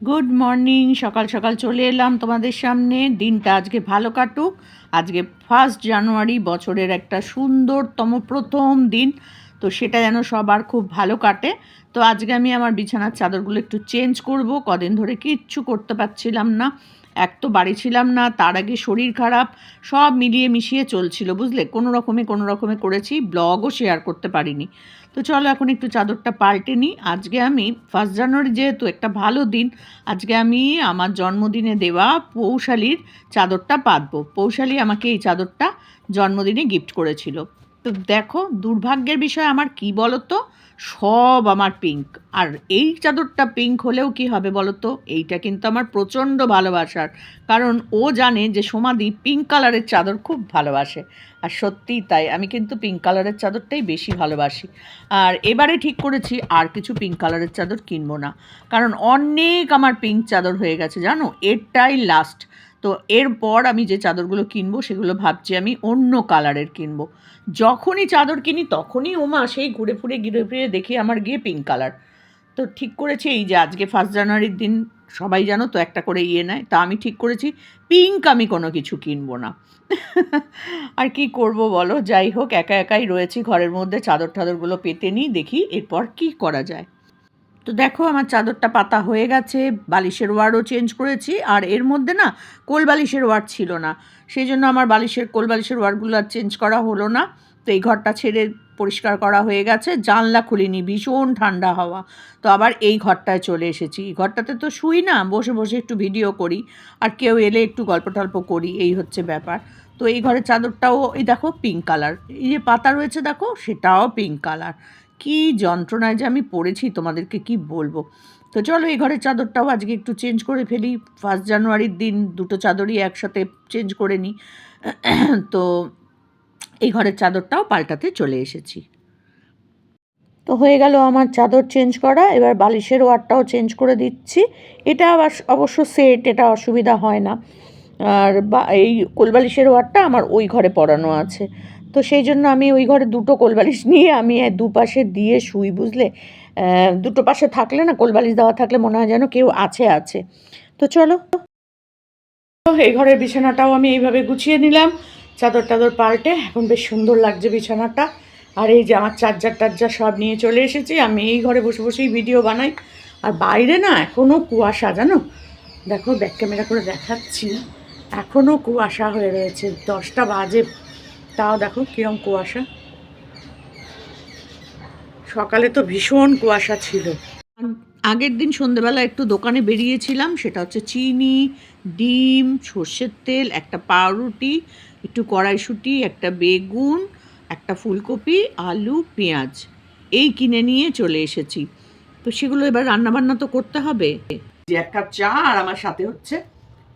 Good morning. সকাল সকাল চলে এলাম তোমাদের সামনে। দিনটা আজকে ভালো কাটুক। আজকে 1 জানুয়ারি, বছরের একটা সুন্দরতম প্রথম দিন। তো সেটা যেন সবার খুব ভালো কাটে। তো আজকে আমি আমার বিছানার চাদরগুলো একটু চেঞ্জ করব। কদিন ধরে কিচ্ছু করতে পারছিলাম না। এক তো বাড়ি ছিলাম না, তার আগে শরীর খারাপ, সব মিলিয়ে মিশিয়ে চলছিল, বুঝলে। কোনো রকমে করেছি, ব্লগও শেয়ার করতে পারিনি। তো চলো এখন একটু চাদরটা পাল্টে নিই। আজকে আমি 1 জানুয়ারি, যেহেতু একটা ভালো দিন, আজকে আমি আমার জন্মদিনে দেওয়া পৌশালির চাদরটা পাতবো। পৌশালি আমাকে এই চাদরটা জন্মদিনে গিফট করেছিল। তো দেখো, দুর্ভাগ্যের বিষয় আমার কি বলো তো, সব আমার পিঙ্ক। আর এই চাদরটা পিঙ্ক হলেও কি হবে বলো তো, এইটা কিন্তু আমার প্রচণ্ড ভালোবাসার। কারণ ও জানে যে সমাধি পিঙ্ক কালারের চাদর খুব ভালোবাসে। আর সত্যিই তাই, আমি কিন্তু পিঙ্ক কালারের চাদরটাই বেশি ভালোবাসি। আর এবারে ঠিক করেছি আর কিছু পিঙ্ক কালারের চাদর কিনবো না। কারণ অনেক আমার পিঙ্ক চাদর হয়ে গেছে, জানো, এটাই লাস্ট। তো এরপর আমি যে চাদরগুলো কিনবো সেগুলো ভাবছি আমি অন্য কালারের কিনবো। যখনই চাদর কিনি তখনই ওমা সেই ঘুরে ফিরে দেখি আমার গিয়ে পিঙ্ক কালার। তো ঠিক করেছি এই যে আজকে 1 জানুয়ারির দিন সবাই জানো তো একটা করে নেয়, তা আমি ঠিক করেছি পিঙ্ক আমি কোনো কিছু কিনবো না। আর কি করব বলো, যাই হোক, একা একাই রয়েছি ঘরের মধ্যে, চাদর টাদরগুলো পেতে নিই, দেখি এরপর কি করা যায়। তো দেখো আমার চাদরটা পাতা হয়ে গেছে, বালিশের ওয়ারও চেঞ্জ করেছি। আর এর মধ্যে না কোল বালিশের ওয়ার ছিল না, সেই জন্য আমার কোল বালিশের ওয়ারগুলো আর চেঞ্জ করা হলো না। তো এই ঘরটা ছেড়ে পরিষ্কার করা হয়ে গেছে, জানলা খুলিনি, ভীষণ ঠান্ডা হাওয়া। তো আবার এই ঘরটায় চলে এসেছি। এই ঘরটাতে তো শুই না, বসে বসে একটু ভিডিও করি, আর কেউ এলে একটু গল্প টল্প করি, এই হচ্ছে ব্যাপার। তো এই ঘরের চাদরটাও এই দেখো পিঙ্ক কালার, এই যে পাতা রয়েছে দেখো সেটাও পিঙ্ক কালার। কি যন্ত্রণায় যে আমি পড়েছি তোমাদেরকে কি বলবো। তো চলো এই ঘরের চাদরটাও আজকে একটু চেঞ্জ করে ফেলি। 1 জানুয়ারির দিন দুটো চাদরই একসাথে চেঞ্জ করে নিই। তো এই ঘরের চাদরটাও পাল্টাতে চলে এসেছি। তো হয়ে গেল আমার চাদর চেঞ্জ করা, এবার বালিশের ওয়ারটাও চেঞ্জ করে দিচ্ছি। এটা আবার অবশ্য সেট, এটা অসুবিধা হয় না। আর এই কোলবালিশের ওয়ারটা আমার ওই ঘরে পড়ানো আছে। তো সেই জন্য আমি ওই ঘরে দুটো কোলবালিশ নিয়ে আমি দুপাশে দিয়ে শুই, বুঝলে। দুটো পাশে থাকলে না, কোলবালিশ দেওয়া থাকলে মনে হয় যেন কেউ আছে। তো চলো, এই ঘরের বিছানাটাও আমি এইভাবে গুছিয়ে নিলাম, চাদর টাদর পাল্টে। এখন বেশ সুন্দর লাগছে বিছানাটা। আর এই যে আমার চার্জার টার্জার সব নিয়ে চলে এসেছি। আমি এই ঘরে বসে বসেই ভিডিও বানাই। আর বাইরে না এখনও কুয়াশা, জানো। দেখো ব্যাক ক্যামেরা করে দেখাচ্ছি, এখনও কুয়াশা হয়ে রয়েছে, 10টা বাজে, তাও দেখো কিরম কুয়াশা। সকালে তো ভীষণ কুয়াশা ছিল। আগের দিন সন্ধেবেলা একটু দোকানে বেরিয়েছিলাম, সেটা হচ্ছে চিনি, ডিম, সর্ষের তেল, একটা পাউরুটি, একটু কড়াইশুঁটি, একটা বেগুন, একটা ফুলকপি, আলু, পেঁয়াজ, এই কিনে নিয়ে চলে এসেছি। তো সেগুলো এবার রান্নাবান্না তো করতে হবে। যে 1 কাপ চা আর আমার সাথে হচ্ছে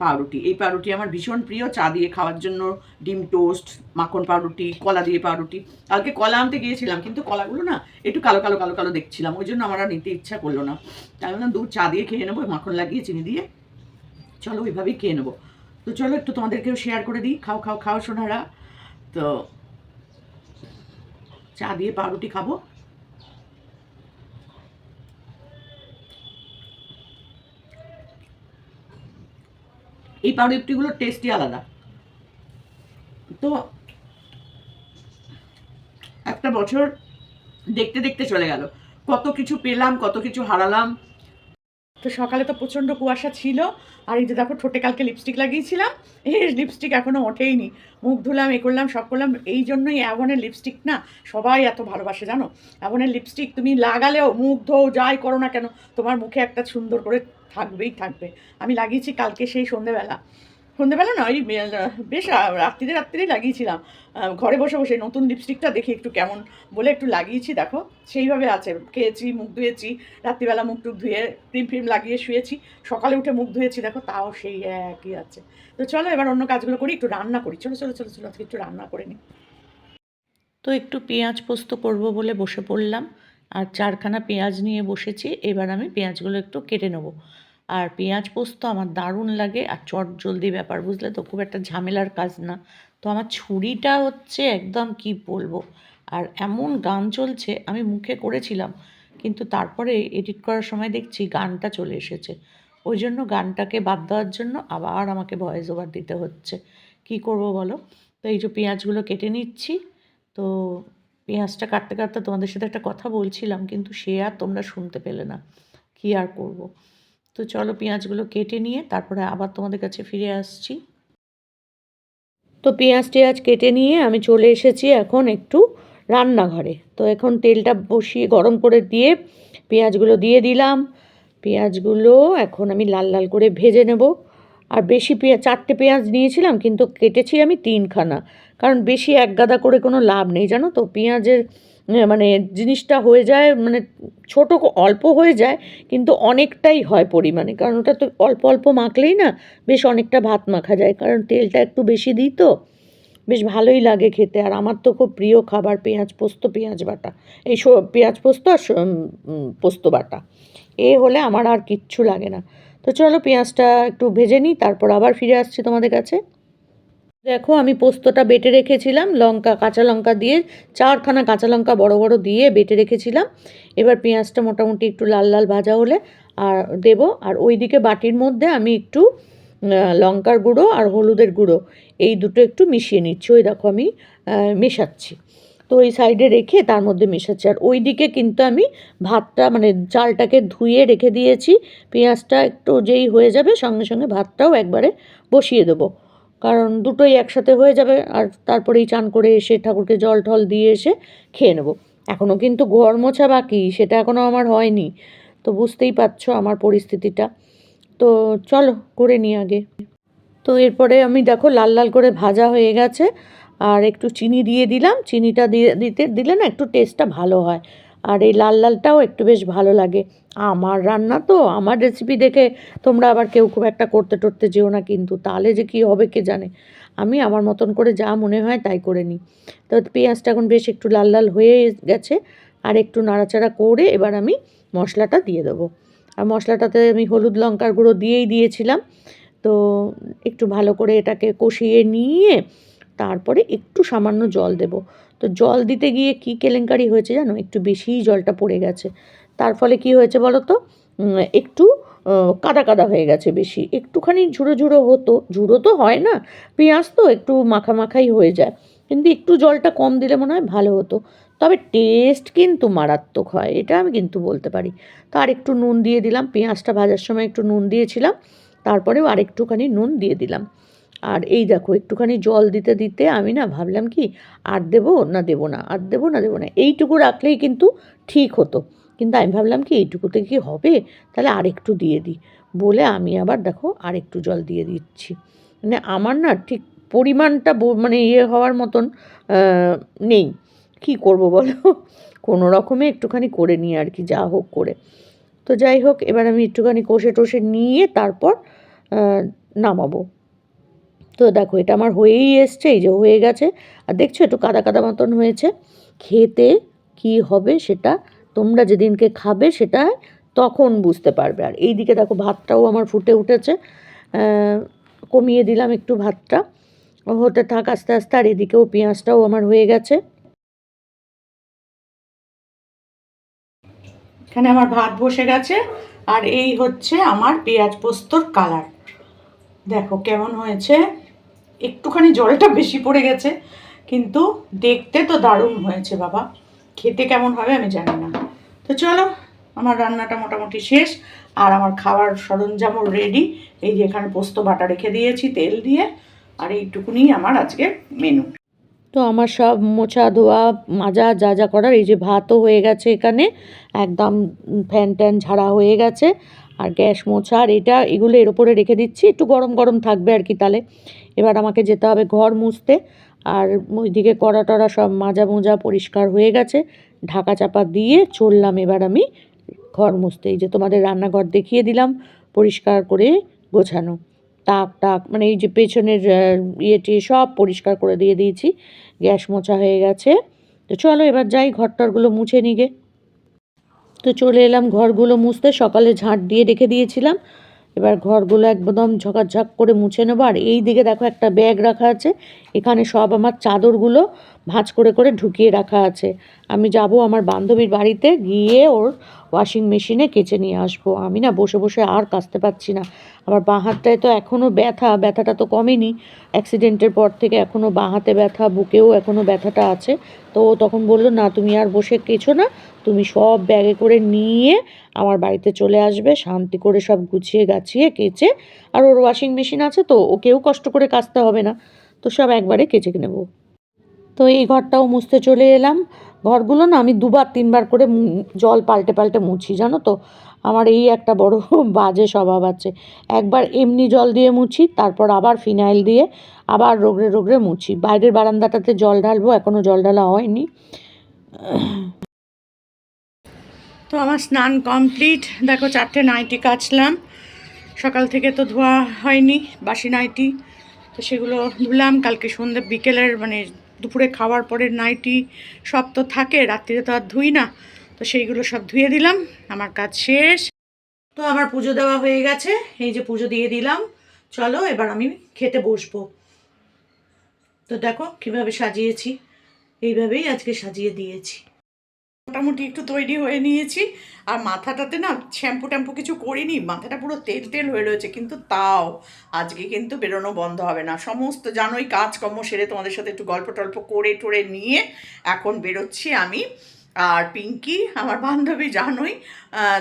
পাউরুটি। এই পাউরুটি আমার ভীষণ প্রিয়, চা দিয়ে খাওয়ার জন্য। ডিম টোস্ট, মাখন পাউরুটি, কলা দিয়ে পাউরুটি। কালকে কলা আনতে গিয়েছিলাম, কিন্তু কলাগুলো না একটু কালো কালো দেখছিলাম, ওই জন্য আমার আর নিতে ইচ্ছা করলো না। তাই বললাম দুধ চা দিয়ে খেয়ে নেবো, মাখন লাগিয়ে চিনি দিয়ে, চলো ওইভাবেই খেয়ে নেবো। তো চলো একটু তোমাদেরকেও শেয়ার করে দিই, খাও খাও খাও সোনারা। তো চা দিয়ে পাউরুটি খাবো। এই পাউরুটিগুলোর টেস্টই আলাদা। তো একটা বছর দেখতে দেখতে চলে গেল, কত কিছু পেলাম, কত কিছু হারালাম। তো সকালে তো প্রচণ্ড কুয়াশা ছিল। আর এই যে দেখো, ঠোঁটে কালকে লিপস্টিক লাগিয়েছিলাম, এই লিপস্টিক এখনও ওঠেইনি। মুখ ধুলাম, এ করলাম, সব করলাম। এই জন্যই অ্যাভনের লিপস্টিক না সবাই এত ভালোবাসে, জানো। অ্যাভনের লিপস্টিক তুমি লাগালেও, মুখ ধো যাই করো না কেন, তোমার মুখে একটা সুন্দর করে থাকবে। আমি লাগিয়েছি কালকে সেই সন্ধেবেলা না, ওই বেশ রাত্রিরেই লাগিয়েছিলাম। ঘরে বসে বসে নতুন লিপস্টিকটা দেখি একটু কেমন বলে একটু লাগিয়েছি, দেখো সেইভাবে আছে। খেয়েছি, মুখ ধুয়েছি, রাত্রিবেলা মুখ টুক ধুয়ে ক্রিম ফ্রিম লাগিয়ে শুয়েছি, সকালে উঠে মুখ ধুয়েছি, দেখো তাও সেই একই আছে। তো চলো এবার অন্য কাজগুলো করি, একটু রান্না করি। চলো আজকে একটু রান্না করে নিই। তো একটু পেঁয়াজ পোস্ত করব বলে বসে পড়লাম। আর 4খানা পেঁয়াজ নিয়ে বসেছি, এবার আমি পেঁয়াজগুলো একটু কেটে নেবো। আর পেঁয়াজ পোস্ত আমার দারুণ লাগে, আর চট জলদি ব্যাপার, বুঝলে তো, খুব একটা ঝামেলার কাজ না। তো আমার ছুরিটা হচ্ছে একদম কি বলবো। আর এমন গান চলছে, আমি মুখে করেছিলাম, কিন্তু তারপরে এডিট করার সময় দেখছি গানটা চলে এসেছে। ওই জন্য গানটাকে বাদ দেওয়ার জন্য আবার আমাকে ভয়েস ওভার দিতে হচ্ছে। কি করব বলো? তো এই যে পেঁয়াজগুলো কেটে নিচ্ছি। তো পেঁয়াজটা কাটতে কাটতে তোমাদের সাথে একটা কথা বলছিলাম, কিন্তু সে আর তোমরা শুনতে পেলে না। কী আর করব। তো চলো পেঁয়াজগুলো কেটে নিয়ে তারপরে আবার তোমাদের কাছে ফিরে আসছি। তো পেঁয়াজ টেয়াজ কেটে নিয়ে আমি চলে এসেছি এখন একটু রান্নাঘরে। তো এখন তেলটা বসিয়ে গরম করে দিয়ে পেঁয়াজগুলো দিয়ে দিলাম। পেঁয়াজগুলো এখন আমি লাল লাল করে ভেজে নেব। আর বেশি পেঁয়াজ, 4টে পেঁয়াজ নিয়েছিলাম কিন্তু কেটেছি আমি 3খানা, কারণ বেশি এক গাদা করে কোনো লাভ নেই জানো তো। পেঁয়াজের মানে জিনিসটা হয়ে যায়, মানে ছোটো অল্প হয়ে যায় কিন্তু অনেকটাই হয় পরিমাণে, কারণ ওটা তো অল্প অল্প মাখলেই না বেশ অনেকটা ভাত মাখা যায়, কারণ তেলটা একটু বেশি দিই তো বেশ ভালোই লাগে খেতে। আর আমার তো খুব প্রিয় খাবার পেঁয়াজ পোস্ত, পেঁয়াজ বাটা, এই পেঁয়াজ পোস্ত আর পোস্ত বাটা, এ হলে আমার আর কিচ্ছু লাগে না। তো চলো পেঁয়াজটা একটু ভেজে নিই, তারপর আবার ফিরে আসছি তোমাদের কাছে। দেখো আমি পোস্তটা বেটে রেখেছিলাম, লঙ্কা, কাঁচা লঙ্কা দিয়ে 4খানা কাঁচা লঙ্কা বড় বড় দিয়ে বেটে রেখেছিলাম। এবার পেঁয়াজটা মোটামুটি একটু লাল লাল ভাজা হলে আর দেব। আর ওইদিকে বাটির মধ্যে আমি একটু লঙ্কার গুঁড়ো আর হলুদের গুঁড়ো এই দুটো একটু মিশিয়ে নিচ্ছি। ওই দেখো আমি মেশাচ্ছি। তো ওই সাইডে রেখে তার মধ্যে মেশাচ্ছি। আর ওই দিকে কিন্তু আমি ভাতটা মানে চালটাকে ধুয়ে রেখে দিয়েছি। পেঁয়াজটা একটু যেই হয়ে যাবে সঙ্গে সঙ্গে ভাতটাও একবারে বসিয়ে দেবো, কারণ দুটোই একসাথে হয়ে যাবে। আর তারপরেই চান করে এসে ঠাকুরকে জল টল দিয়ে এসে খেয়ে নেবো। এখনও কিন্তু ঘর মোছা বাকি, সেটা এখনও আমার হয়নি। তো বুঝতেই পারছো আমার পরিস্থিতিটা। তো চলো করে নিই আগে। তো এরপরে আমি দেখো লাল লাল করে ভাজা হয়ে গেছে, আর একটু চিনি দিয়ে দিলাম। চিনিটা দিলে না একটু টেস্টটা ভালো হয়, আর এই লাল লালটাও একটু বেশ ভালো লাগে। আমার রান্না তো, আমার রেসিপি দেখে তোমরা আবার কেউ খুব একটা করতে টরতে যেও না কিন্তু, তাহলে যে কী হবে কে জানে। আমি আমার মতন করে যা মনে হয় তাই করে নিই। তো পেঁয়াজটা এখন বেশ একটু লাল লাল হয়ে গেছে, আর একটু নাড়াচাড়া করে এবার আমি মশলাটা দিয়ে দেবো। আর মশলাটাতে আমি হলুদ লঙ্কার গুঁড়ো দিয়েই দিয়েছিলাম। তো একটু ভালো করে এটাকে কষিয়ে নিয়ে তারপরে একটু সামান্য জল দেব। তো জল দিতে গিয়ে কী কেলেঙ্কারি হয়েছে জানো, একটু বেশিই জলটা পড়ে গেছে। তার ফলে কি হয়েছে বলো তো, একটু কাদা কাদা হয়ে গেছে বেশি। একটুখানি ঝুড়ো ঝুড়ো হতো, ঝুড়ো তো হয় না, পেঁয়াজ তো একটু মাখা মাখাই হয়ে যায়, কিন্তু একটু জলটা কম দিলে মনে হয় ভালো হতো। তবে টেস্ট কিন্তু মারাত্মক হয়, এটা আমি কিন্তু বলতে পারি। তো আর একটু নুন দিয়ে দিলাম, পেঁয়াজটা ভাজার সময় একটু নুন দিয়েছিলাম, তারপরেও আর একটুখানি নুন দিয়ে দিলাম। আর এই দেখো একটুখানি জল দিতে দিতে আমি না ভাবলাম কি, আর দেবো না দেবো না, আর দেবো না দেবো না, এইটুকু রাখলেই কিন্তু ঠিক হতো। কিন্তু আমি ভাবলাম কি এইটুকুতে কি হবে, তাহলে আরেকটু দিয়ে দিই বলে আমি আবার দেখো আরেকটু জল দিয়ে দিচ্ছি। মানে আমার না ঠিক পরিমাণটা মানে হওয়ার মতন নেই। কি করব বলো, কোনো রকমে একটুখানি করে নিই আর কি, যা হোক করে। তো যাই হোক এবার আমি একটুখানি কষে টষে নিয়ে তারপর নামাবো। তো দেখো এটা আমার হয়েই এসছে, এই যে হয়ে গেছে। আর দেখছো একটু কাদা কাদা মতন হয়েছে। খেতে কি হবে সেটা তোমরা যেদিনকে খাবে সেটা তখন বুঝতে পারবে। আর এই দিকে দেখো ভাতটাও আমার ফুটে উঠেছে, কমিয়ে দিলাম একটু ভাতটা, হতে থাক আস্তে আস্তে। আর এদিকেও পেঁয়াজটাও আমার হয়ে গেছে। এখানে আমার ভাত বসে গেছে, আর এই হচ্ছে আমার পেঁয়াজ পোস্তর কালার। দেখো কেমন হয়েছে, একটুখানি জলটা বেশি পড়ে গেছে, কিন্তু দেখতে তো দারুণ হয়েছে বাবা। খেতে কেমন হবে আমি জানি না। তো চলো আমার রান্নাটা মোটামুটি শেষ, আর আমার খাবার সরঞ্জামও রেডি। এই যে এখানে পোস্ত বাটা রেখে দিয়েছি তেল দিয়ে, আর এইটুকুনি আমার আজকে মেনু। তো আমার সব মোছা ধোয়া মাজা যা যা করার, এই যে ভাতও হয়ে গেছে এখানে, একদম ফ্যান ট্যান ঝাড়া হয়ে গেছে। আর গ্যাস মোছা আর এটা এগুলো এর ওপরে রেখে দিচ্ছি, একটু গরম গরম থাকবে আর কি। তাহলে এবার আমাকে যেতে হবে ঘর মুছতে। আর ওইদিকে কড়া টড়া সব মাজা মোজা পরিষ্কার হয়ে গেছে, ঢাকা চাপা দিয়ে চললাম এবার আমি ঘর মুছতে। এই যে তোমাদের রান্নাঘর দেখিয়ে দিলাম পরিষ্কার করে গোছানো, তাক টাক মানে এই যে পেছনের ইয়েটি সব পরিষ্কার করে দিয়ে দিয়েছি, গ্যাস মোছা হয়ে গেছে। তো চলো এবার যাই ঘরটরগুলো মুছে নিগে। তো চলে এলাম ঘরগুলো মুছতে, সকালে ঝাঁট দিয়ে রেখে দিয়েছিলাম। এবার ঘরগুলো একদম ঝকাঝক করে মুছে নেবো। আর এই দিকে দেখো একটা ব্যাগ রাখা আছে, এখানে সব আমার চাদরগুলো ভাঁজ করে করে ঢুকিয়ে রাখা আছে। আমি যাব আমার বান্ধবীর বাড়িতে, গিয়ে ওর ওয়াশিং মেশিনে কেচে নিয়ে আসবো। আমি না বসে বসে আর কাচতে পারছি না। আমার বাঁ হাতটায় তো এখনও ব্যথাটা তো কমেনি। অ্যাক্সিডেন্টের পর থেকে এখনও বাঁ হাতে ব্যথা, বুকেও এখনও ব্যথাটা আছে। তো ও তখন বলল, না তুমি আর বসে কেচো না, তুমি সব ব্যাগে করে নিয়ে আমার বাড়িতে চলে আসবে, শান্তি করে সব গুছিয়ে গাছিয়ে কেচে। আর ওর ওয়াশিং মেশিন আছে, তো ওকেও কষ্ট করে কাচতে হবে না, তো সব একবারে কেচে নেবো। তো এই ঘরটাও মুছতে চলে এলাম। ঘরগুলো না আমি 2-3 বার করে জল পাল্টে পাল্টে মুছি, জানো তো। আমার এই একটা বড় বাজে স্বভাব আছে। একবার এমনি জল দিয়ে মুছি, তারপর আবার ফিনাইল দিয়ে আবার রগড়ে রগড়ে মুছি। বাইরের বারান্দাটাতে জল ঢালবো, এখনও জল ঢালা হয়নি। তো আমার স্নান কমপ্লিট। দেখো 4টে নাইটি কাচলাম, সকাল থেকে তো ধোয়া হয়নি বাসি নাইটি, তো সেগুলো ধুলাম। কালকে সন্ধ্যে বিকেলের মানে দুপুরে খাওয়ার পরের নাইটি সব তো থাকে, রাত্রিরে তো আর ধুই না, তো সেইগুলো সব ধুয়ে দিলাম। আমার কাজ শেষ। তো আমার পুজো দেওয়া হয়ে গেছে, এই যে পুজো দিয়ে দিলাম। চলো এবার আমি খেতে বসবো। তো দেখো কিভাবে সাজিয়েছি, এইভাবেই আজকে সাজিয়ে দিয়েছি। মোটামুটি একটু তৈরি হয়ে নিয়েছি, আর মাথাটাতে না শ্যাম্পু ট্যাম্পু কিছু করিনি, মাথাটা পুরো তেল তেল হয়ে রয়েছে। কিন্তু তাও আজকে কিন্তু বেরোনো বন্ধ হবে না। সমস্ত জানোই কাজকর্ম সেরে তোমাদের সাথে একটু গল্প টল্প করে টোরে নিয়ে এখন বেরোচ্ছি আমি আর পিঙ্কি আমার বান্ধবী, জানোই।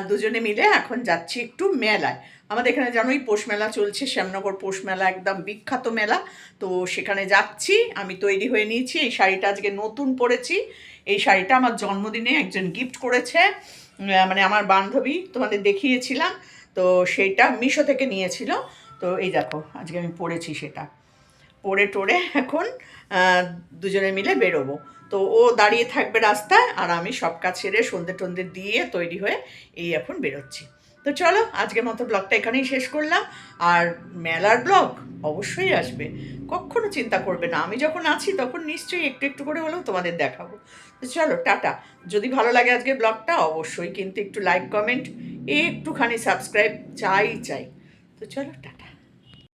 দুজনে মিলে এখন যাচ্ছি একটু মেলায়। আমাদের এখানে জানোই পৌষ মেলা চলছে, শ্যামনগর পৌষ মেলা একদম বিখ্যাত মেলা। তো সেখানে যাচ্ছি। আমি তৈরি হয়ে নিয়েছি, এই শাড়িটা আজকে নতুন পরেছি। এই শাড়িটা আমার জন্মদিনে একজন গিফট করেছে, মানে আমার বান্ধবী, তোমাদের দেখিয়েছিলাম। তো সেইটা মিশো থেকে নিয়েছিল। তো এই দেখো আজকে আমি পরেছি, সেটা পরে টোরে এখন দুজনে মিলে বেরোবো। তো ও দাঁড়িয়ে থাকবে রাস্তায়, আর আমি সব কাজ সেরে সন্ধে টন্ধে দিয়ে তৈরি হয়ে এই এখন বেরোচ্ছি। তো চলো আজকের মতো ব্লগটা এখানেই শেষ করলাম। আর মেলার ব্লগ অবশ্যই আসবে, কখনো চিন্তা করবে না। আমি যখন আছি তখন নিশ্চয়ই একটু একটু করে হলেও তোমাদের দেখাবো। তো চলো টাটা। যদি ভালো লাগে আজকের ব্লগটা অবশ্যই কিন্তু একটু লাইক কমেন্ট একটুখানি সাবস্ক্রাইব চাই। তো চলো টাটা।